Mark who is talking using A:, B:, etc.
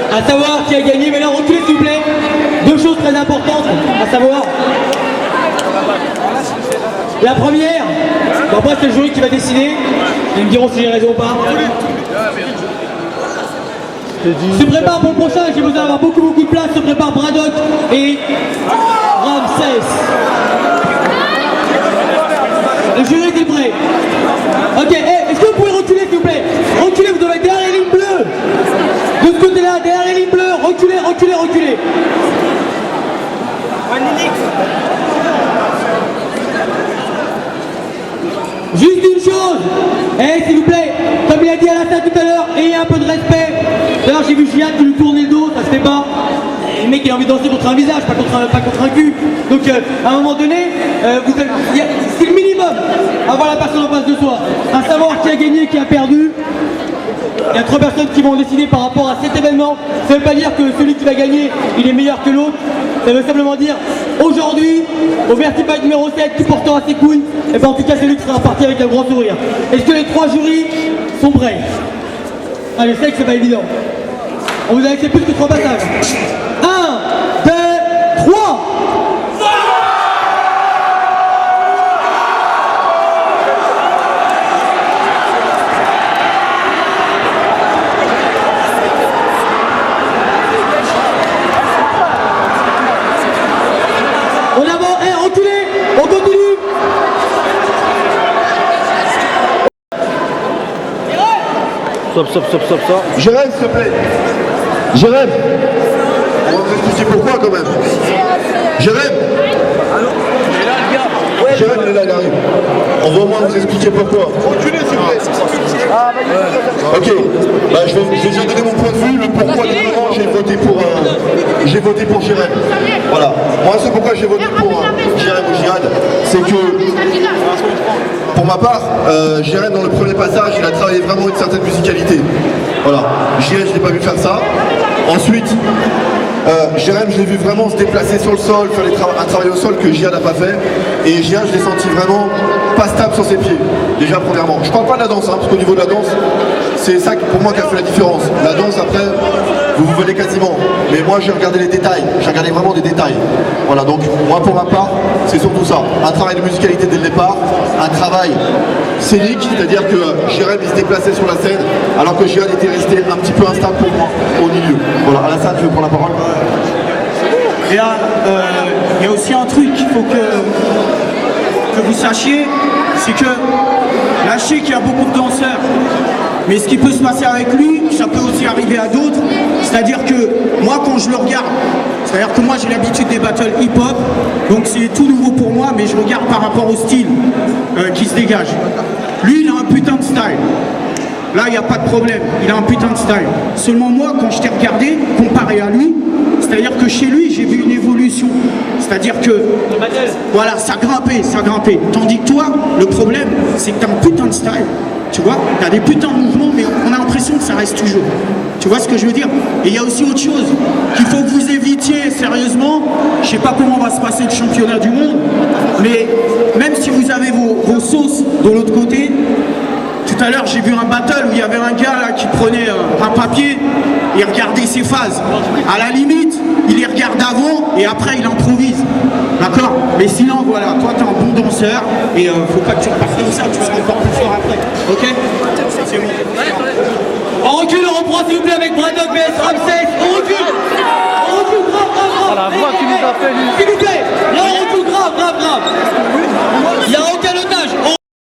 A: À savoir qui a gagné, mais là reculez s'il vous plaît. Deux choses très importantes à savoir. La première, bon, après c'est le jury qui va décider. Ils me diront si j'ai raison ou pas. Se prépare pour le prochain, j'ai besoin d'avoir beaucoup de place. Se prépare Braddock et Ramsès. Le jury est prêt. Ok, hey, est-ce que vous pouvez reculer s'il vous plaît? Reculez, vous devez être derrière les lignes bleues. De ce côté-là, derrière les lignes bleues, reculez, reculez, reculez. Juste une chose, s'il vous plaît, comme il a dit à la salle tout à l'heure, ayez un peu de respect. D'ailleurs, j'ai vu Gianni qui lui tournait le dos, ça se fait pas. Le mec il a envie de danser contre un visage, pas contre un cul. Donc à un moment donné, c'est le minimum, avoir la personne en face de soi. À savoir qui a gagné, qui a perdu. Il y a 3 personnes qui vont décider par rapport à cet événement. Ça ne veut pas dire que celui qui va gagner, il est meilleur que l'autre. Ça veut simplement dire, aujourd'hui, au Vertipack numéro 7, qui portera ses couilles, et ben en tout cas, c'est lui qui sera reparti avec un grand sourire. Est-ce que les 3 jurys sont prêts? Allez, je sais que c'est pas évident. On vous a laissé plus que 3 passages. 1, 2, 3.
B: Stop.
C: Je rêve, s'il te plaît. Je rêve. On va vous expliquer pourquoi quand même. Je rêve.
B: Allô? Il est là, le gars.
C: Jérém, il est là, il arrive. On va au moins vous expliquer pourquoi. Reculez, s'il vous plaît. Ok, bah, je vais déjà donner mon point de vue, le pourquoi du comment j'ai voté pour Jérém. Voilà, moi c'est pourquoi j'ai voté pour Jérém ou Jihad, c'est que pour ma part, Jérém dans le premier passage, il a travaillé vraiment une certaine musicalité. Voilà, Jihad je l'ai pas vu faire ça. Ensuite, Jérém, je l'ai vu vraiment se déplacer sur le sol, faire un travail au sol que Jihad n'a pas fait. Et Jihad, je l'ai senti vraiment pas stable sur ses pieds. Déjà, premièrement. Je parle pas de la danse, hein, parce qu'au niveau de la danse, c'est ça pour moi qui a fait la différence. La danse, après, vous venez quasiment. Mais moi, j'ai regardé les détails. J'ai regardé vraiment des détails. Voilà, donc moi, pour ma part, c'est surtout ça. Un travail de musicalité dès le départ, un travail scénique, c'est-à-dire que Jérém, il se déplaçait sur la scène, alors que Jihad était resté un petit peu instable pour moi, au milieu. Voilà, Alassane, tu veux prendre la parole?
B: Et là, il y a aussi un truc qu'il faut que vous sachiez, c'est que là je sais qu'il y a beaucoup de danseurs, mais ce qui peut se passer avec lui, ça peut aussi arriver à d'autres. C'est-à-dire que moi quand je le regarde, c'est-à-dire que moi j'ai l'habitude des battles hip-hop, donc c'est tout nouveau pour moi, mais je regarde par rapport au style qui se dégage. Lui il a un putain de style. Là il n'y a pas de problème, il a un putain de style. Seulement moi quand je t'ai regardé, comparé à lui, c'est-à-dire que chez lui, j'ai vu une évolution. C'est-à-dire que, voilà, ça grimpait, ça grimpait. Tandis que toi, le problème, c'est que t'as un putain de style. Tu vois, t'as des putains de mouvements, mais on a l'impression que ça reste toujours. Tu vois ce que je veux dire? Et il y a aussi autre chose qu'il faut que vous évitiez sérieusement. Je sais pas comment va se passer le championnat du monde, mais même si vous avez vos sauces de l'autre côté, tout à l'heure, j'ai vu un battle où il y avait un gars là qui prenait un papier et regardait ses phases. À la limite, il les regarde avant et après il improvise. D'accord? Mais sinon, voilà, toi t'es un bon danseur et faut pas que tu repartes comme ça, tu seras encore plus fort après. Ok? C'est bon.
A: On recule, on reprend s'il vous plaît.